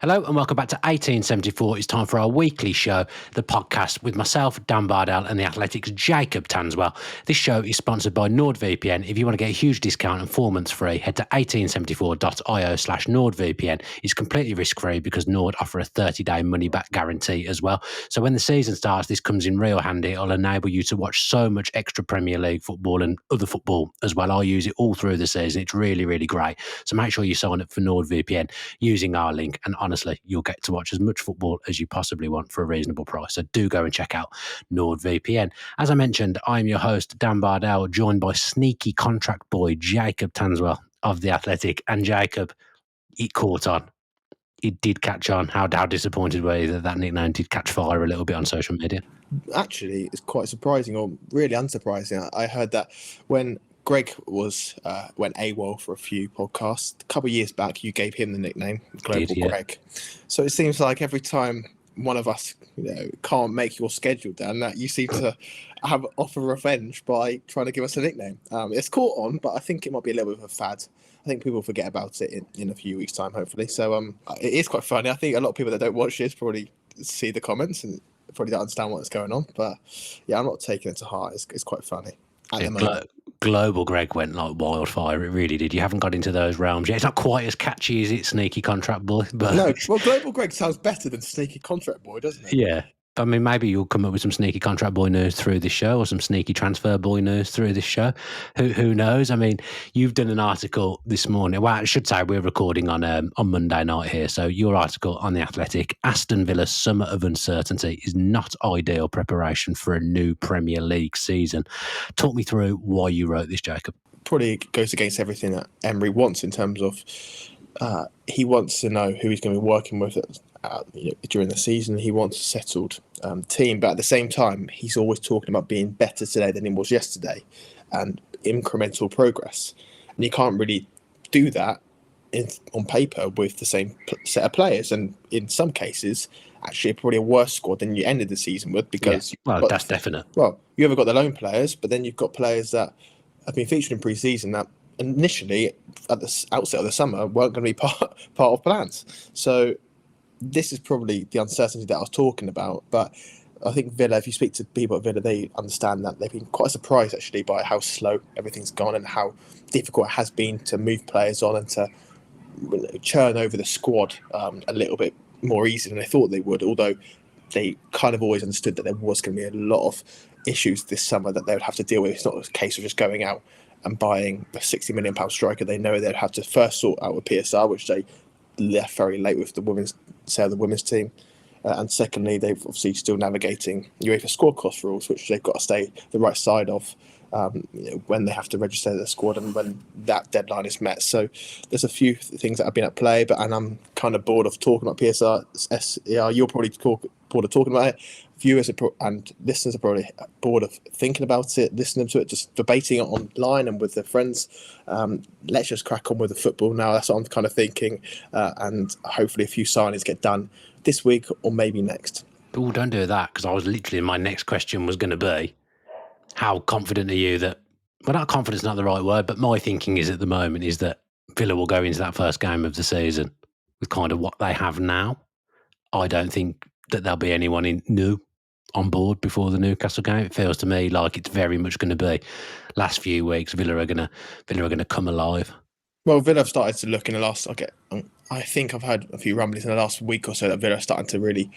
Hello and welcome back to 1874. It's time for our weekly show, the podcast with myself, Dan Bardell, and the Athletics' Jacob Tanswell. This show is sponsored by NordVPN. If you want to get a huge discount and 4 months free, head to 1874.io/NordVPN. It's completely risk-free because Nord offer a 30-day money-back guarantee as well. So when the season starts, this comes in real handy. It'll enable you to watch so much extra Premier League football and other football as well. I use it all through the season. It's really, really great. So make sure you sign up for NordVPN using our link, and honestly, you'll get to watch as much football as you possibly want for a reasonable price. So do go and check out NordVPN. As I mentioned, I'm your host, Dan Bardell, joined by sneaky contract boy Jacob Tanswell of The Athletic. And Jacob, it caught on. It did catch on. How disappointed were you that nickname did catch fire a little bit on social media? Actually, it's quite surprising, or really unsurprising. I heard that when Greg went AWOL for a few podcasts a couple of years back, you gave him the nickname Global Greg. So it seems like every time one of us can't make your schedule, Dan, that you seem to offer revenge by trying to give us a nickname. It's caught on, but I think it might be a little bit of a fad. I think people forget about it in a few weeks' time, hopefully. So it is quite funny. I think a lot of people that don't watch this probably see the comments and probably don't understand what's going on. But yeah, I'm not taking it to heart. It's quite funny. Global Greg went like wildfire. It really did. You haven't got into those realms yet. It's not quite as catchy as it, Sneaky Contract Boy. But no, well, Global Greg sounds better than Sneaky Contract Boy, doesn't it? Yeah. I mean, maybe you'll come up with some sneaky contract boy news through this show, or some sneaky transfer boy news through this show. Who knows? I mean, you've done an article this morning. Well, I should say we're recording on Monday night here. So your article on The Athletic, Aston Villa's summer of uncertainty is not ideal preparation for a new Premier League season. Talk me through why you wrote this, Jacob. Probably goes against everything that Emery wants in terms of he wants to know who he's going to be working with during the season. He wants a settled team, but at the same time, he's always talking about being better today than he was yesterday and incremental progress. And you can't really do that on paper with the same set of players. And in some cases, actually, probably a worse squad than you ended the season with because... Yeah. Well, that's definite. Well, you haven't got the loan players, but then you've got players that have been featured in pre-season that initially, at the outset of the summer, weren't going to be part of plans. So this is probably the uncertainty that I was talking about. But I think Villa, if you speak to people at Villa, they understand that they've been quite surprised actually by how slow everything's gone and how difficult it has been to move players on and to churn over the squad a little bit more easy than they thought they would, although they kind of always understood that there was going to be a lot of issues this summer that they would have to deal with. It's not a case of just going out and buying a £60 million striker. They know they'd have to first sort out with PSR, which they left very late with the women's team. And secondly, they've obviously still navigating UEFA squad cost rules, which they've got to stay the right side of when they have to register their squad and when that deadline is met. So there's a few things that have been at play, and I'm kind of bored of talking about PSR. You're probably bored of talking about it. Viewers and listeners are probably bored of thinking about it, listening to it, just debating it online and with their friends. Let's just crack on with the football now. That's what I'm kind of thinking. And hopefully a few signings get done this week or maybe next. Oh, don't do that, because I was literally, my next question was going to be, how confident are you that, well, not confidence, not the right word, but my thinking is at the moment is that Villa will go into that first game of the season with kind of what they have now. I don't think that there'll be anyone new on board before the Newcastle game. It feels to me like it's very much going to be last few weeks. Villa are going to come alive. Well, Villa have started to look in the last. I think I've heard a few rumblings in the last week or so that Villa are starting to really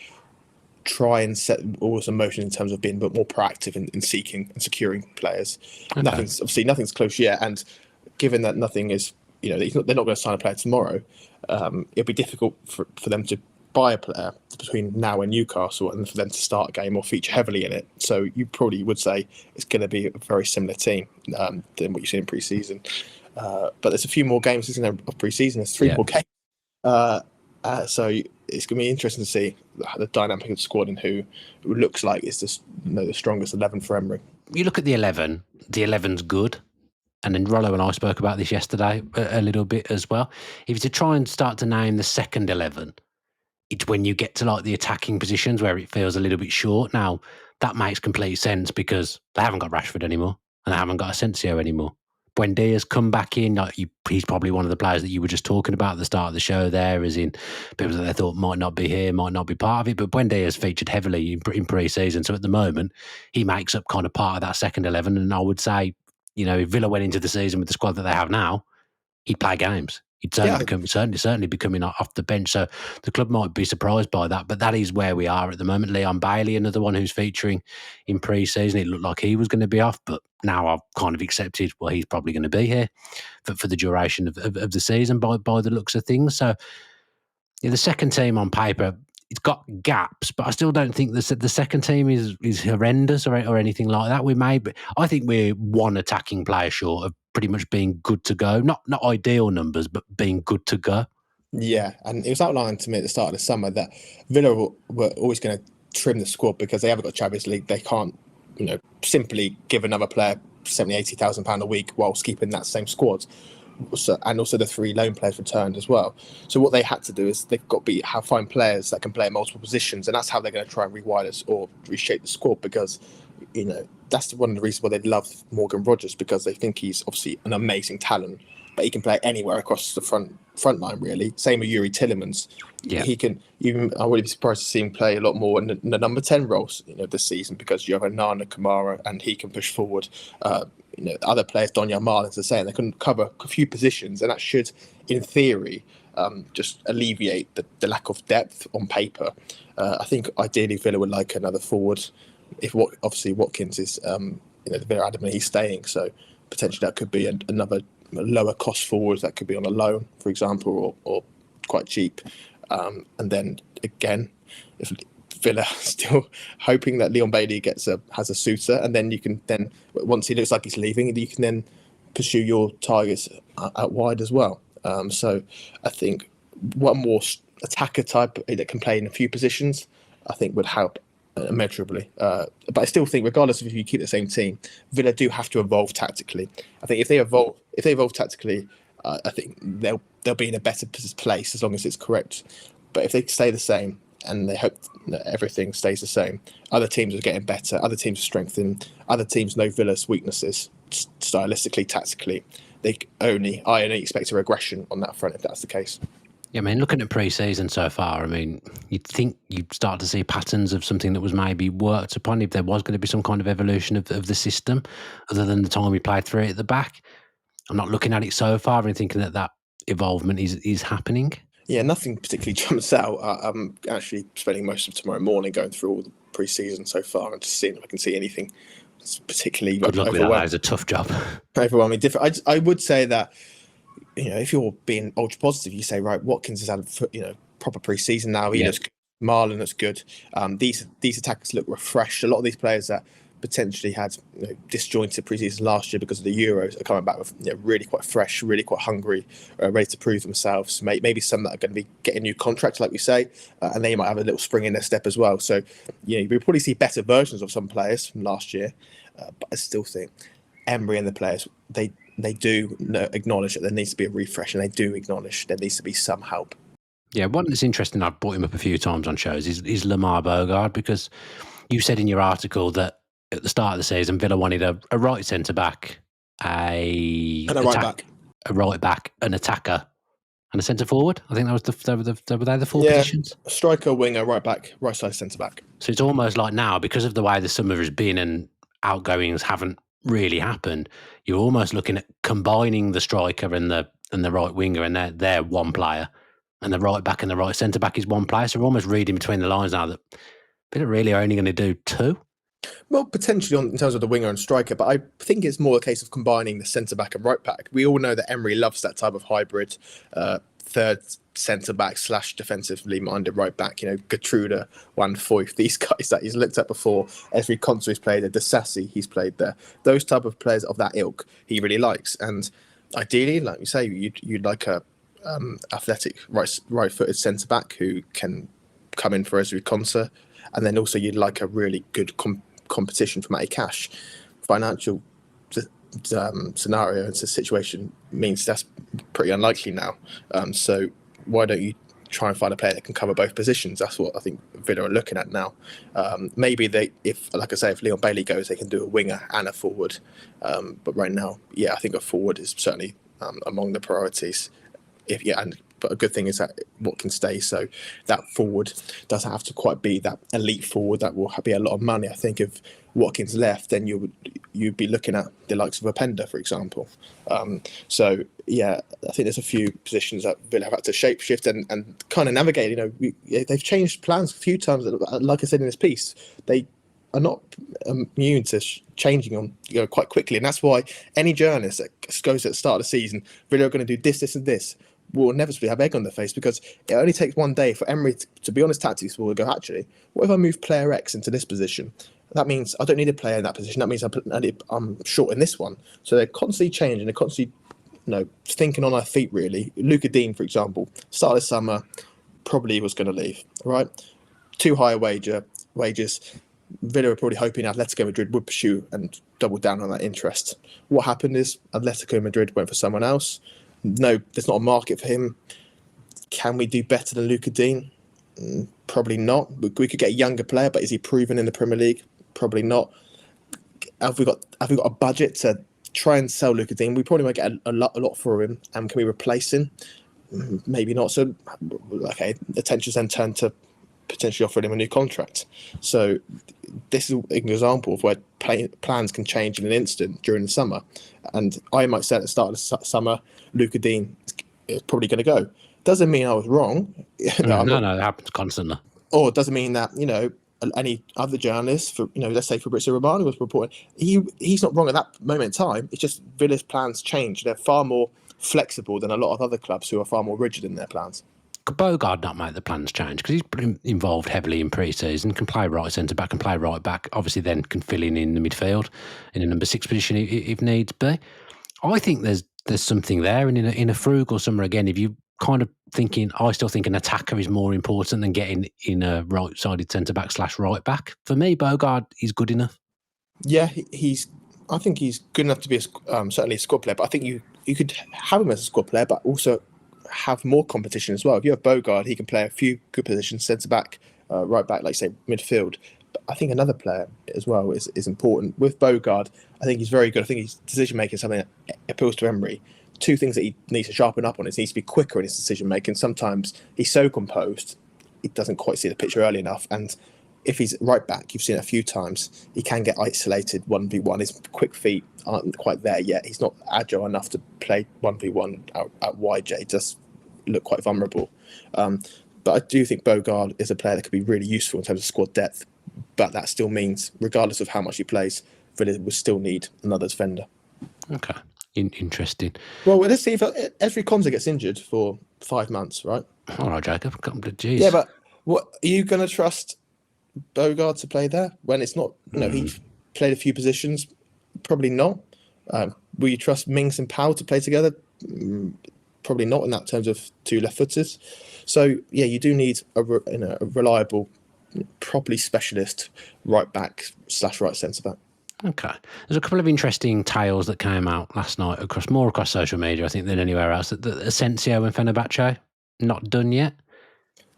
try and set all this in motion in terms of being a bit more proactive in seeking and securing players. Okay. Nothing's close yet, and given that nothing is, they're not going to sign a player tomorrow. It'll be difficult for them to buy a player between now and Newcastle and for them to start a game or feature heavily in it. So you probably would say it's going to be a very similar team than what you've seen in pre-season. But there's a few more games, isn't there, of pre-season? There's three more games. So it's going to be interesting to see the dynamic of the squad and who looks like is just the strongest 11 for Emery. You look at the 11. The 11's good. And then Rollo and I spoke about this yesterday a little bit as well. If you to try and start to name the second 11, it's when you get to like the attacking positions where it feels a little bit short. Now, that makes complete sense because they haven't got Rashford anymore and they haven't got Asensio anymore. Buendia's come back in. He's probably one of the players that you were just talking about at the start of the show there, as in people that they thought might not be here, might not be part of it. But Buendia's featured heavily in pre-season. So at the moment, he makes up kind of part of that second 11. And I would say, if Villa went into the season with the squad that they have now, he'd play games. He'd certainly be coming off the bench. So the club might be surprised by that. But that is where we are at the moment. Unbelie, another one who's featuring in pre-season. It looked like he was going to be off, but now I've kind of accepted, well, he's probably going to be here for the duration of the season by the looks of things. So the second team on paper, it's got gaps, but I still don't think the second team is horrendous or anything like that. I think we're one attacking player short of pretty much being good to go. Not ideal numbers, but being good to go. Yeah, and it was outlined to me at the start of the summer that Villa were always going to trim the squad because they haven't got Champions League. They can't, simply give another player £70,000-80,000 a week whilst keeping that same squad. And also the 3 loan players returned as well. So what they had to do is they've got to find players that can play in multiple positions, and that's how they're going to try and rewire this or reshape the squad, because that's one of the reasons why they love Morgan Rogers, because they think he's obviously an amazing talent, but he can play anywhere across the front line, really. Same with Yuri Tillemans. Yeah. He can I wouldn't be surprised to see him play a lot more in the number 10 roles this season, because you have Nana Kamara and he can push forward. Other players, Donyell Marlins, are saying they can cover a few positions, and that should, in theory, just alleviate the lack of depth on paper. I think ideally Villa would like another forward. Obviously Watkins is, Villa adamant he's staying, so potentially that could be another lower cost forward that could be on a loan, for example, or quite cheap. And then again, if Villa still hoping that Unbelie has a suitor, and then you can once he looks like he's leaving, you can then pursue your targets out wide as well. So I think one more attacker type that can play in a few positions, I think would help immeasurably. But I still think, regardless of if you keep the same team, Villa do have to evolve tactically. I think if they evolve tactically, I think they'll be in a better place as long as it's correct. But if they stay the same and they hope that everything stays the same, other teams are getting better, other teams are strengthening, other teams know Villa's weaknesses stylistically, tactically. I only expect a regression on that front if that's the case. Yeah, looking at pre-season so far, you'd think you'd start to see patterns of something that was maybe worked upon if there was going to be some kind of evolution of the system, other than the time we played 3 at the back. I'm not looking at it so far and thinking that evolvement is happening. Yeah, nothing particularly jumps out. I'm actually spending most of tomorrow morning going through all the pre-season so far and just seeing if I can see anything particularly. Good luck with that. It's a tough job. Overwhelmingly different. I would say that, if you're being ultra positive, you say, right, Watkins has had proper pre-season now. He looks good. Marlon looks good. These attackers look refreshed. A lot of these players that potentially had disjointed pre-season last year because of the Euros are coming back with really quite fresh, really quite hungry, ready to prove themselves. Maybe some that are going to be getting new contracts, like we say, and they might have a little spring in their step as well. So we'll probably see better versions of some players from last year, but I still think Emery and the players, they do acknowledge that there needs to be a refresh, and they do acknowledge there needs to be some help. Yeah, one that's interesting, I've brought him up a few times on shows, is Lamar Bogard, because you said in your article that at the start of the season, Villa wanted a right centre-back, a right back, an attacker, and a centre-forward. I think that was the 4 positions. Striker, winger, right back, right side centre-back. So it's almost like now, because of the way the summer has been and outgoings haven't really happened, you're almost looking at combining the striker and the right winger, and they're one player, and the right back and the right centre-back is one player. So we're almost reading between the lines now that Villa really are only going to do 2. Well, potentially in terms of the winger and striker, but I think it's more a case of combining the centre-back and right-back. We all know that Emery loves that type of hybrid third centre-back / defensively minded right-back. Gertruda, Van Foyth, these guys that he's looked at before. Every concert he's played, De Sassi, he's played there. Those type of players of that ilk he really likes. And ideally, like you say, you'd like a athletic right-footed centre-back who can come in for Ezri Konsa. And then also you'd like a really good competition for Matty Cash. Financial scenario and situation means that's pretty unlikely now. So why don't you try and find a player that can cover both positions. That's what I think Villa are looking at now. Maybe if Leon Bailey goes, they can do a winger and a forward. But right now, I think a forward is certainly among the priorities. But a good thing is that Watkins stays, so that forward doesn't have to quite be that elite forward that will be a lot of money. I think if Watkins left, then you'd be looking at the likes of Openda, for example. I think there's a few positions that Villa have had to shapeshift and kind of navigate. They've changed plans a few times. Like I said in this piece, they are not immune to changing on quite quickly, and that's why any journalist that goes at the start of the season, Villa are going to do this, and this, will inevitably have egg on their face, because it only takes one day for Emery to be on his tactics will go, actually, what if I move player X into this position? That means I don't need a player in that position. That means I'm short in this one. So they're constantly changing. They're constantly thinking on their feet, really. Luca Dean, for example, start of the summer, probably was going to leave, right? Too high wages. Villa were probably hoping Atletico Madrid would pursue and double down on that interest. What happened is Atletico Madrid went for someone else. No, there's not a market for him. Can we do better than Luca Dean? Probably not. We could get a younger player, but is he proven in the Premier League? Probably not. Have we got a budget to try and sell Luca Dean? We probably might get a lot for him. And can we replace him? Maybe not. So, okay, attention's then turned to potentially offering him a new contract. So this is an example of where plans can change in an instant during the summer. And I might say at the start of the summer, Luca Dean is probably going to go. Doesn't mean I was wrong. No, it happens constantly. Or it doesn't mean that, any other journalists, let's say Fabrizio Romano was reporting, he's not wrong at that moment in time. It's just Villa's plans change. They're far more flexible than a lot of other clubs who are far more rigid in their plans. Could Bogard not make the plans change? Because he's been involved heavily in pre-season, can play right centre-back, can play right back, obviously then can fill in the midfield in a number 6 position if needs be. I think there's something there, and in a frugal summer, again, if you kind of thinking, I still think an attacker is more important than getting in a right-sided centre-back / right back. For me, Bogard is good enough. Yeah, I think he's good enough to be certainly a squad player, but I think you could have him as a squad player, but also have more competition as well. If you have Bogard, he can play a few good positions, centre back, right back, like say midfield. But I think another player as well is important. With Bogard, I think he's very good. I think his decision making is something that appeals to Emery. 2 things that he needs to sharpen up on is he needs to be quicker in his decision making. Sometimes he's so composed, he doesn't quite see the picture early enough. And if he's right back, you've seen it a few times, he can get isolated 1v1. His quick feet aren't quite there yet. He's not agile enough to play 1v1 out wide. He does look quite vulnerable. But I do think Bogard is a player that could be really useful in terms of squad depth. But that still means, regardless of how much he plays, Villa will still need another defender. Okay. Interesting. Well, let's see if Ezri Konsa gets injured for 5 months, right? All right, Jacob. Jeez. Yeah, but what are you going to trust Bogard to play there when it's not? He played a few positions. Probably not. Will you trust Mings and Powell to play together? Probably not in that terms of 2 left-footers. So yeah, you do need a reliable, properly specialist right back / right centre back. Okay. There's a couple of interesting tales that came out last night across social media, I think, than anywhere else. That Asensio and Fenerbahce not done yet.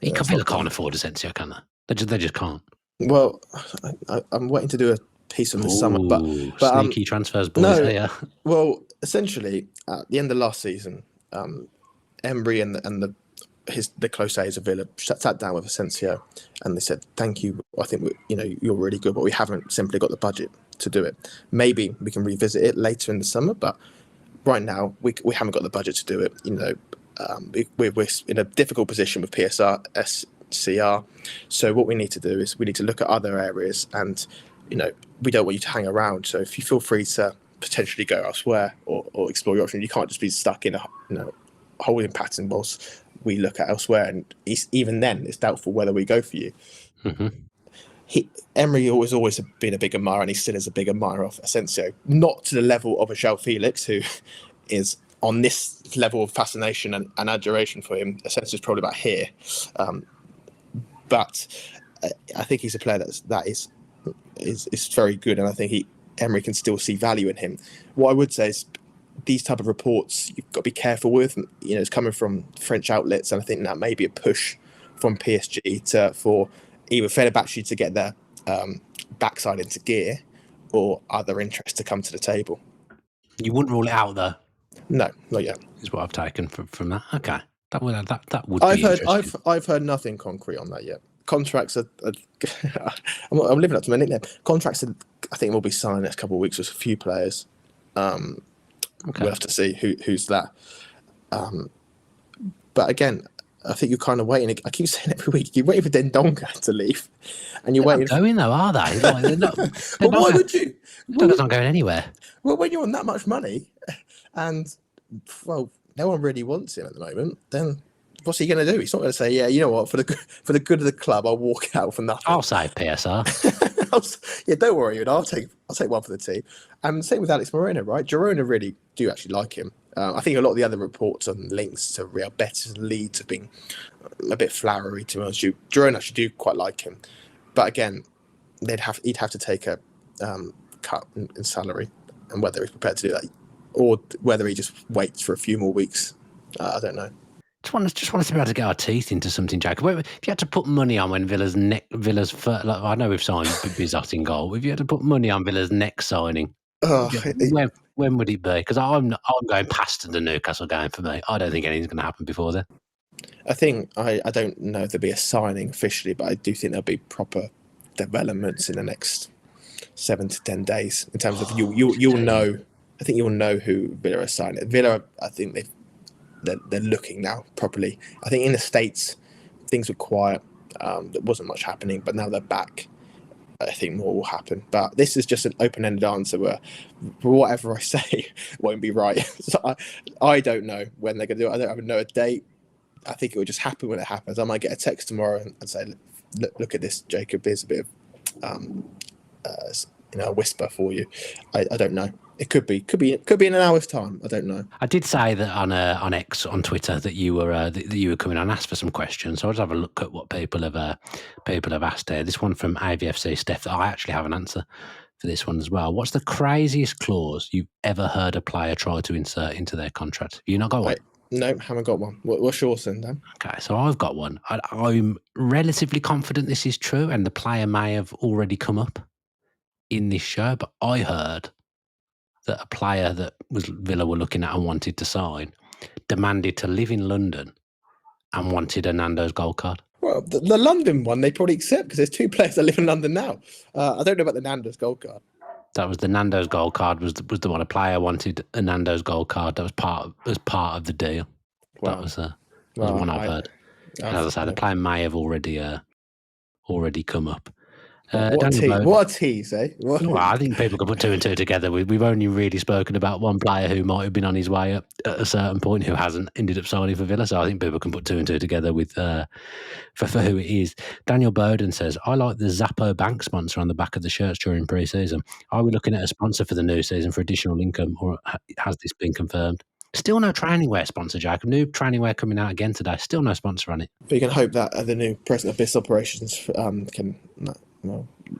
Villa can't afford Asensio, can they? They just can't. Well, I'm waiting to do a piece on this summer, but sneaky transfers, boys. Yeah. Well, essentially, at the end of last season, Emery and the close aides of Villa sat down with Asensio, and they said, "Thank you. I think you're really good, but we haven't simply got the budget to do it. Maybe we can revisit it later in the summer, but right now we haven't got the budget to do it. We're in a difficult position with PSR, SCR. So what we need to do is we need to look at other areas, and we don't want you to hang around. So if you feel free to potentially go elsewhere or explore your options, you can't just be stuck in a holding pattern whilst we look at elsewhere. And even then, it's doubtful whether we go for you." Mm-hmm. Emery always been a big admirer, and he still is a big admirer of Asensio. Not to the level of a João Felix, who is on this level of fascination and adoration for him. Asensio is probably about here. But I think he's a player that is very good, and I think Emery can still see value in him. What I would say is these type of reports you've got to be careful with. It's coming from French outlets, and I think that may be a push from PSG for either Fenerbahce to get their backside into gear, or other interests to come to the table. You wouldn't rule it out, though. No, not yet. Is what I've taken from that. Okay, that would be interesting. I've heard nothing concrete on that yet. Contracts are I'm living up to my nickname. Contracts are, I think, will be signed next couple of weeks with a few players. We'll have to see who's that. But again, I think you're kind of waiting. I keep saying every week, you're waiting for Dendonga to leave, and you're waiting. Not going though, are they? Like, they're not, Well, why would you? Dendonga's not going anywhere. Well, when you're on that much money, and no one really wants him at the moment, then what's he going to do? He's not going to say, "Yeah, you know what? For the good of the club, I'll walk out for nothing." I'll say PSR. Yeah, don't worry, I'll take one for the team. And same with Alex Moreno, right? Girona really do actually like him. I think a lot of the other reports on links to Real Betis and Leeds have been a bit flowery, to be honest. Girona actually do quite like him, but again, he'd have to take a cut in salary, and whether he's prepared to do that, or whether he just waits for a few more weeks, I don't know. Just wanted to be able to get our teeth into something, Jacob. If you had to put money on when Villa's first, like, I know we've signed Bizot in goal. If you had to put money on Villa's next signing, when would it be? Because I'm going past the Newcastle game for me. I don't think anything's going to happen before then. I don't know if there'll be a signing officially, but I do think there'll be proper developments in the next 7 to 10 days in terms of you'll know. I think you'll know who Villa are signing. Villa, I think they're looking now properly. I think in the States things were quiet. There wasn't much happening, but now they're back. I think more will happen. But this is just an open-ended answer where whatever I say won't be right. So I don't know when they're going to do it. I don't know a date. I think it will just happen when it happens. I might get a text tomorrow and say, look at this, Jacob. Here's a bit of a whisper for you. I don't know. It could be in an hour's time. I don't know. I did say that on X, on Twitter, that you were coming on and asked for some questions. So I'll just have a look at what people have asked here. This one from AVFC Steph. I actually have an answer for this one as well. What's the craziest clause you've ever heard a player try to insert into their contract? Have you not got one? No, haven't got one. What's yours then, Dan? Okay, so I've got one. I'm relatively confident this is true, and the player may have already come up in this show, but I heard that a player that Villa were looking at and wanted to sign demanded to live in London and wanted a Nando's gold card. Well, the London one they probably accept because there's 2 players that live in London now. I don't know about the Nando's gold card. That was the Nando's gold card. Was the one a player wanted a Nando's gold card? That was part of the deal. Wow. That was one I've heard. And as I said, the player may have already come up. What a tease, eh? Well, I think people can put 2 and 2 together. We've only really spoken about one player who might have been on his way up at a certain point who hasn't ended up signing for Villa. So I think people can put 2 and 2 together with for who it is. Daniel Bowden says, I like the Zappo Bank sponsor on the back of the shirts during pre-season. Are we looking at a sponsor for the new season for additional income, or has this been confirmed? Still no training wear sponsor, Jacob. New training wear coming out again today. Still no sponsor on it. But you can hope that the new president of business operations can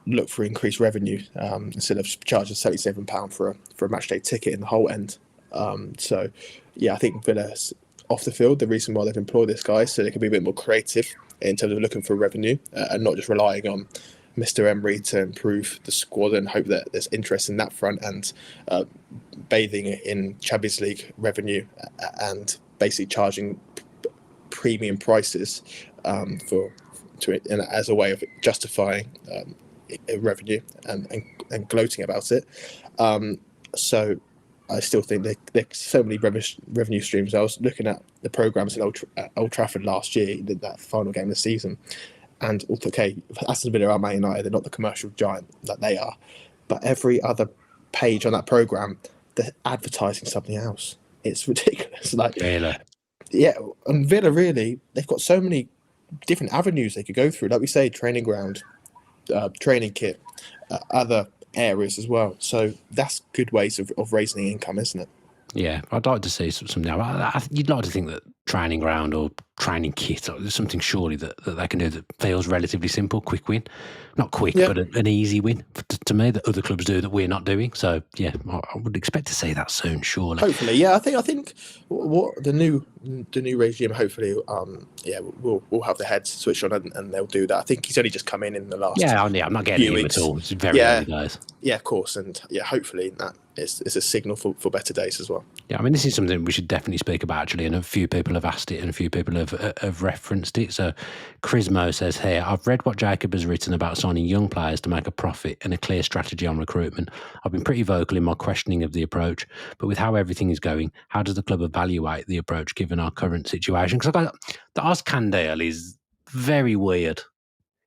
look for increased revenue instead of charging £77 for a match day ticket in the whole end. So, yeah, I think Villa's off the field. The reason why they've employed this guy so they can be a bit more creative in terms of looking for revenue and not just relying on Mr. Emery to improve the squad and hope that there's interest in that front and bathing in Champions League revenue and basically charging premium prices as a way of justifying revenue and gloating about it. So I still think there's so many revenue streams. I was looking at the programmes in Old Trafford last year, did that final game of the season. And okay, Aston Villa are Man United, they're not the commercial giant that they are. But every other page on that programme, they're advertising something else. It's ridiculous. Really? Yeah, and Villa really, they've got so many different avenues they could go through. Like we say, training ground, training kit, other areas as well. So that's good ways of raising income, isn't it? Yeah, I'd like to see some now. You'd like to think that training ground or training kit, or there's something surely that they can do that feels relatively simple, quick win. Not quick, Yeah. but an easy win to me that other clubs do that we're not doing. So yeah, I would expect to see that soon, surely. Hopefully, yeah. I think what the new regime. Hopefully, we'll have the heads switched on and they'll do that. I think he's only just come in the last. Yeah, I'm not getting few him weeks. at all. It's very early days. Yeah, of course, and yeah, hopefully that is a signal for better days as well. Yeah, I mean, this is something we should definitely speak about, actually, and a few people have asked it and a few people have referenced it. So Chrismo says here, I've read what Jacob has written about signing young players to make a profit and a clear strategy on recruitment. I've been pretty vocal in my questioning of the approach, but with how everything is going, how does the club evaluate the approach given our current situation? Because the Ozcan deal is very weird.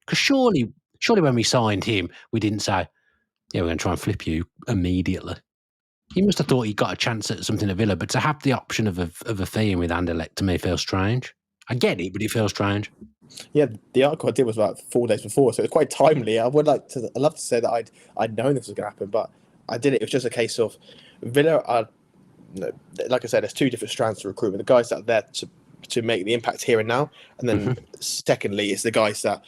Because surely when we signed him, we didn't say, yeah, we're going to try and flip you immediately. He must have thought he got a chance at something at Villa, but to have the option of a fee in with Anderlecht to me feels strange. I get it, but it feels strange. Yeah, the article I did was about 4 days before, so it's quite timely. I'd love to say that I'd known this was going to happen, but I did it. It was just a case of Villa are, like I said, there's two different strands to recruitment. The guys that are there to make the impact here and now, and then secondly, it's the guys that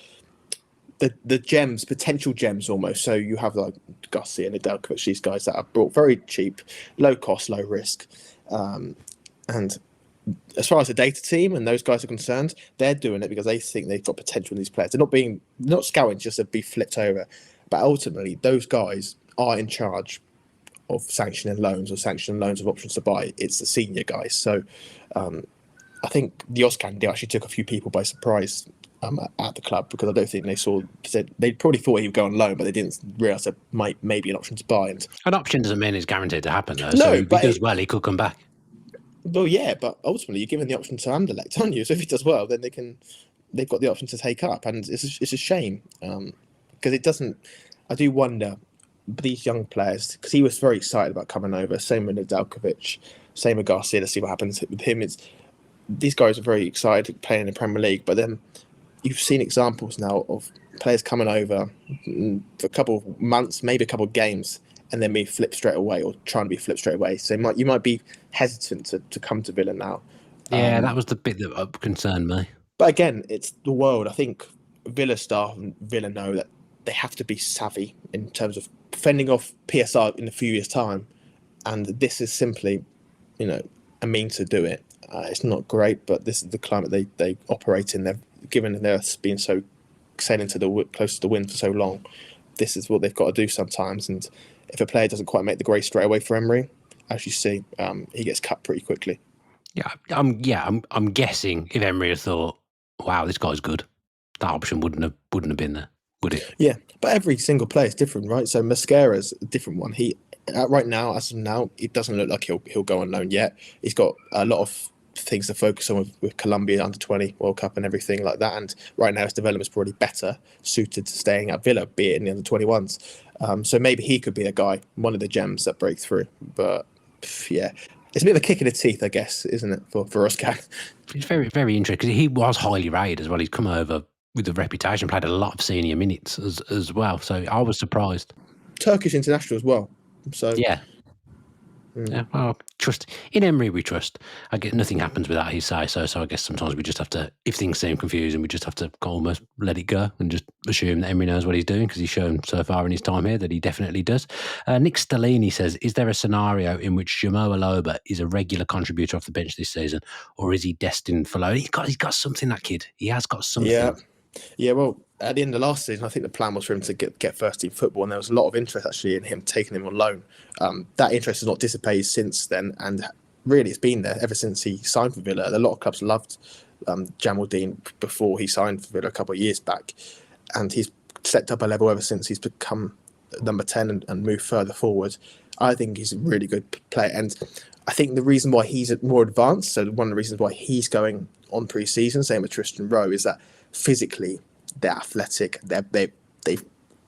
the gems, potential gems almost. So you have like Garcia and Nedeljkovic, these guys that are brought very cheap, low cost, low risk. And as far as the data team and those guys are concerned, they're doing it because they think they've got potential in these players. They're not scouting just to be flipped over. But ultimately, those guys are in charge of sanctioning loans of options to buy. It's the senior guys. So I think the Ozcan deal actually took a few people by surprise at the club, because I don't think they probably thought he would go on loan, but they didn't realise there may be an option to buy. And an option doesn't mean it's guaranteed to happen, though. No, so if he does well, he could come back. Well, yeah, but ultimately you're given the option to Anderlecht, aren't you? So if he does well, then they've got the option to take up, and it's a shame because it doesn't. I do wonder these young players, because he was very excited about coming over. Same with Nedeljkovic, same with Garcia. Let's see what happens with him. These guys are very excited playing in the Premier League, but then you've seen examples now of players coming over for a couple of months, maybe a couple of games, and then be flipped straight away, or trying to be flipped straight away. So you might be hesitant to come to Villa now. Yeah, that was the bit that concerned me. But again, it's the world. I think Villa staff and Villa know that they have to be savvy in terms of fending off PSR in a few years' time. And this is simply, a means to do it. It's not great, but this is the climate they operate in. Given they're being so sailing close to the wind for so long, this is what they've got to do sometimes. And if a player doesn't quite make the grade straight away for Emery, as you see, he gets cut pretty quickly. Yeah, I'm guessing if Emery had thought, "Wow, this guy's good," that option wouldn't have been there, would it? Yeah, but every single player is different, right? So Mascara's a different one. He right now, as of now, it doesn't look like he'll go on loan yet. He's got a lot of things to focus on with Colombia under-20 World Cup and everything like that. And right now his development is probably better suited to staying at Villa, be it in the under-21s. So maybe he could be a guy, one of the gems that break through. But yeah, it's a bit of a kick in the teeth, I guess, isn't it, for Ozcan? It's very, very interesting because he was highly rated as well. He's come over with a reputation, played a lot of senior minutes as well. So I was surprised. Turkish international as well. So yeah. Yeah, well, trust in Emery. We trust. I guess nothing happens without his say so. So I guess sometimes we just have to, if things seem confusing, we just have to almost let it go and just assume that Emery knows what he's doing, because he's shown so far in his time here that he definitely does. Nick Stellini says, "Is there a scenario in which Jamo Aloba is a regular contributor off the bench this season, or is he destined for loan?" He's got something. That kid, he has got something. Yeah. Well, at the end of last season, I think the plan was for him to get first team football, and there was a lot of interest actually in him taking him on loan. That interest has not dissipated since then, and really it's been there ever since he signed for Villa. A lot of clubs loved Jamaldine before he signed for Villa a couple of years back, and he's stepped up a level ever since he's become number 10 and moved further forward. I think he's a really good player, and I think the reason why he's more advanced, so one of the reasons why he's going on pre-season, same with Tristan Rowe, is that physically they're athletic, they're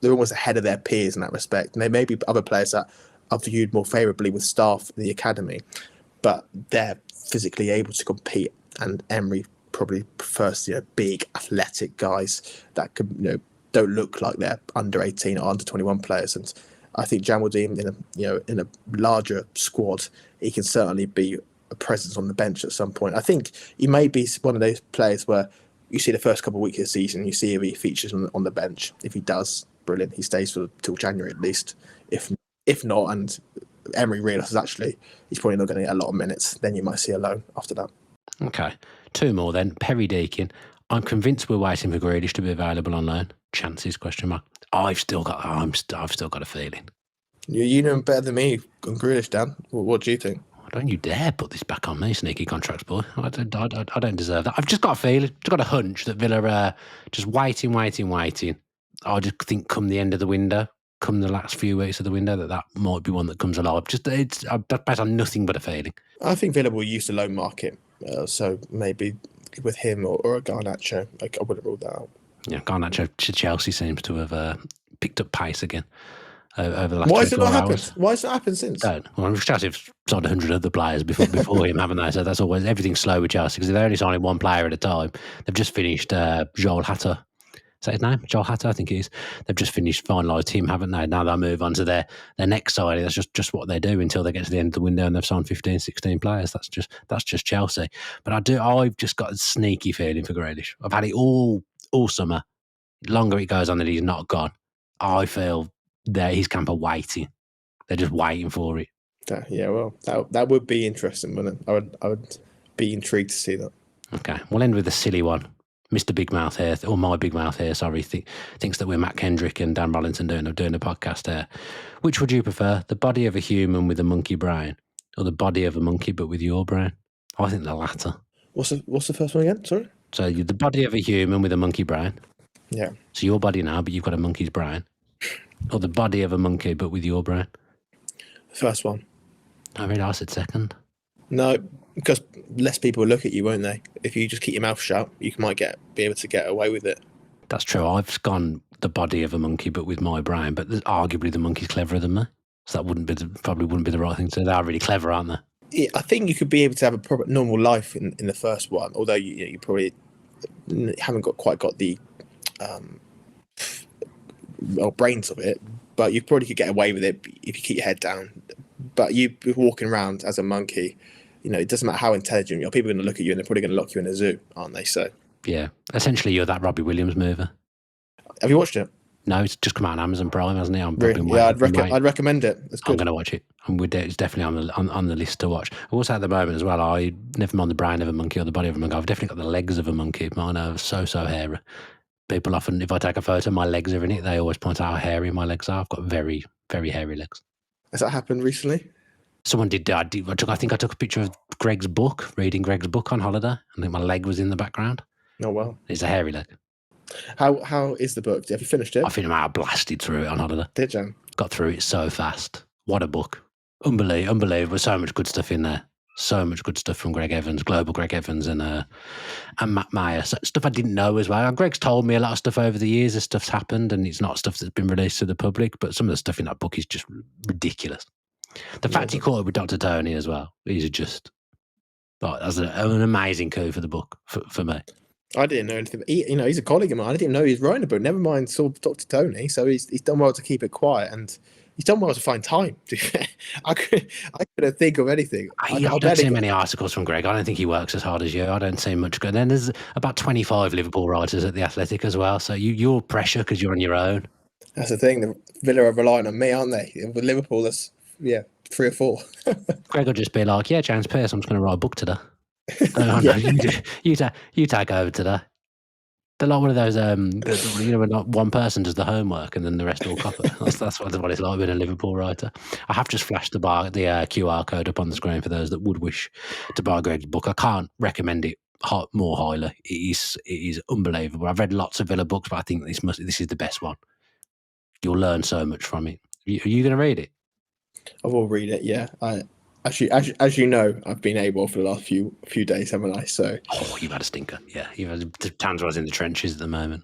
almost ahead of their peers in that respect. And there may be other players that are viewed more favourably with staff in the academy, but they're physically able to compete. And Emery probably prefers big athletic guys that could don't look like they're under 18 or under 21 players. And I think Jamaldine in a larger squad, he can certainly be a presence on the bench at some point. I think he may be one of those players where you see the first couple of weeks of the season, you see if he features on the bench. If he does, brilliant. He stays till January at least. If not, and Emery realises actually he's probably not going to get a lot of minutes, then you might see a loan after that. Okay, 2 more then. Perry Deakin. I'm convinced we're waiting for Grealish to be available on loan. Chances? Question mark. I've still got a feeling. You know him better than me on Grealish, Dan. What do you think? Don't you dare put this back on me, sneaky contracts boy. I don't deserve that. I've just got a feeling, just got a hunch that Villa are just waiting. I just think come the end of the window, come the last few weeks of the window, that might be one that comes alive. That's based on nothing but a feeling. I think Villa will use the loan market, so maybe with him or a Garnacho. I wouldn't rule that out. Yeah, Garnacho to Chelsea seems to have picked up pace again over the last Why has it 24 not hours. happened? Why has it happened since? Well, Chelsea have signed 100 other players before him, haven't they? So that's always everything's slow with Chelsea because they're only signing one player at a time. They've just finished Joel Hatter. Is that his name? Joel Hatter, I think it is. They've just finished finalised him, haven't they? Now they'll move on to their next signing. That's just what they do until they get to the end of the window and they've signed 15, 16 players. That's just Chelsea. But I've just got a sneaky feeling for Grealish. I've had it all summer. The longer it goes on that he's not gone, I feel that his camp are waiting. They're just waiting for it. Yeah, well, that would be interesting, wouldn't it? I would be intrigued to see that. Okay, we'll end with a silly one. Mr. Big Mouth here, or my Big Mouth here, sorry, thinks that we're Matt Kendrick and Dan Rollington doing a podcast here. Which would you prefer, the body of a human with a monkey brain, or the body of a monkey but with your brain? I think the latter. What's the first one again? Sorry. So you're the body of a human with a monkey brain. Yeah. So your body now, but you've got a monkey's brain, or the body of a monkey but with your brain. The first one. I really, I said second. No, because less people will look at you, won't they? If you just keep your mouth shut, you might be able to get away with it. That's true. I've gone the body of a monkey, but with my brain. But arguably, the monkey's cleverer than me, so that probably wouldn't be the right thing to do. They are really clever, aren't they? Yeah, I think you could be able to have a proper normal life in the first one, although you probably haven't quite got the brains of it. But you probably could get away with it if you keep your head down. But you walking around as a monkey, it doesn't matter how intelligent you are. People are going to look at you and they're probably going to lock you in a zoo, aren't they? So yeah, essentially you're that Robbie Williams movie. Have you watched it? No, it's just come out on Amazon Prime, hasn't it? Really? Yeah, I'd recommend it. It's good. I'm going to watch it. It's definitely on the list to watch. Also at the moment as well, I never mind the brain of a monkey or the body of a monkey. I've definitely got the legs of a monkey. Mine are so hairy. People often, if I take a photo, my legs are in it. They always point out how hairy my legs are. I've got very, very hairy legs. Has that happened recently? Someone did. I think I took a picture of Greg's book, reading Greg's book on holiday. I think my leg was in the background. Oh, wow. It's a hairy leg. How is the book? Have you finished it? I think I blasted through it on holiday. Did you? Got through it so fast. What a book. Unbelievable. So much good stuff in there. So much good stuff from Greg Evans, Global Greg Evans, and Matt Meyer. So, stuff I didn't know as well. Greg's told me a lot of stuff over the years. This stuff's happened, and it's not stuff that's been released to the public, but some of the stuff in that book is just ridiculous. The fact he caught it with Dr. Tony as well, he's just... that's an amazing coup for the book, for me. I didn't know anything. He's a colleague of mine. I didn't know he was writing a book. Never mind saw Dr. Tony. So he's done well to keep it quiet, and he's done well to find time. I couldn't think of anything. I don't see many articles from Greg. I don't think he works as hard as you. I don't see much good. And then there's about 25 Liverpool writers at The Athletic as well. So you're pressure because you're on your own. That's the thing. The Villa are relying on me, aren't they? With Liverpool, that's 3 or 4. Greg will just be like, yeah, James Pearce, I'm just going to write a book today. No, you take over today. They're like one of those, when one person does the homework and then the rest all copy. That's what it's like being a Liverpool writer. I have just flashed the QR code up on the screen for those that would wish to buy Greg's book. I can't recommend it more highly. It is unbelievable. I've read lots of Villa books, but I think this is the best one. You'll learn so much from it. Are you going to read it? I will read it. Yeah, Actually, as you know, I've been able for the last few days, haven't I? So you've had a stinker. Yeah, you've had Tanswell's in the trenches at the moment.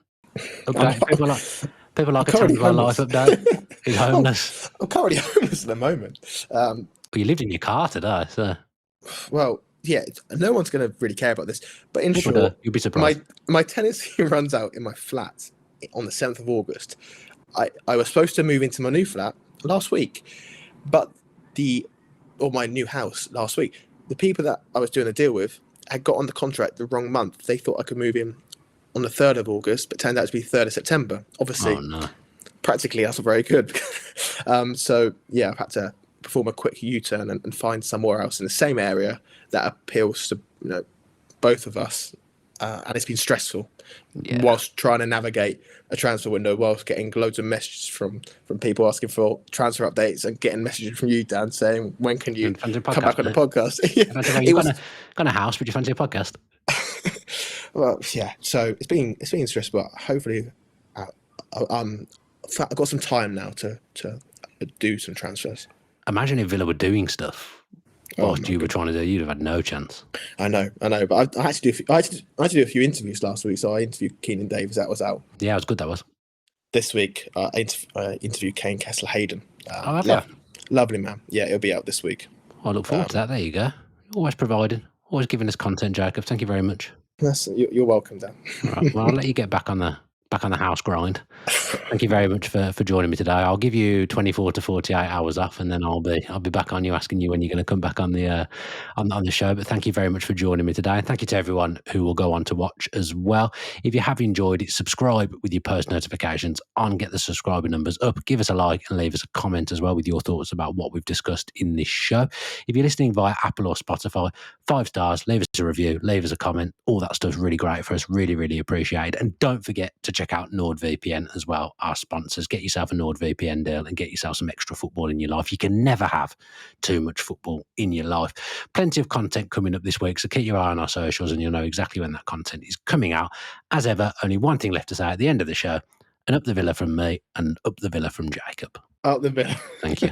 Okay, people like a Tanswell life update. He's homeless. I'm currently homeless at the moment. But you lived in your car today, so. Well, yeah, no one's going to really care about this. But in short, you'll be surprised. My tenancy runs out in my flat on the 7th of August. I was supposed to move into my new flat last week, but my new house last week. the people that I was doing a deal with had got on the contract the wrong month. They thought I could move in on the 3rd of August, but turned out to be 3rd of September. Obviously, Oh no. practically that's not very good. So yeah, I've had to perform a quick U-turn and find somewhere else in the same area that appeals to both of us, and it's been stressful whilst trying to navigate a transfer window, whilst getting loads of messages from people asking for transfer updates and getting messages from you, Dan, saying when can you come back on the podcast. You've got a house, but you fancy a podcast? Well, yeah. So it's been stressful, but hopefully, I've got some time now to do some transfers. Imagine if Villa were doing stuff whilst you were trying to do. You'd have had no chance. I know. But I had to do a few interviews last week. So I interviewed Keenan Davies. That was out. Yeah, it was good. That was. This week, I interviewed Kane Kessler-Hayden. Have you? Lovely man. Yeah, it'll be out this week. I look forward to that. There you go. Always providing. Always giving us content, Jacob. Thank you very much. You're welcome, Dan. Right, well, I'll let you get back on the house grind. Thank you very much for joining me today. I'll give you 24 to 48 hours off, and then I'll be back on you, asking you when you're going to come back on the show. But thank you very much for joining me today, and thank you to everyone who will go on to watch as well. If you have enjoyed it, subscribe with your post notifications on. Get the subscriber numbers up. Give us a like and leave us a comment as well with your thoughts about what we've discussed in this show. If you're listening via Apple or Spotify, 5 stars, leave us a review, leave us a comment. All that stuff's really great for us. Really, really appreciate it. And don't forget to check out NordVPN as well, our sponsors. Get yourself a NordVPN deal and get yourself some extra football in your life. You can never have too much football in your life. Plenty of content coming up this week, so keep your eye on our socials and you'll know exactly when that content is coming out. As ever, only one thing left to say at the end of the show, and up the Villa from me and up the Villa from Jacob. Up the Villa. Thank you.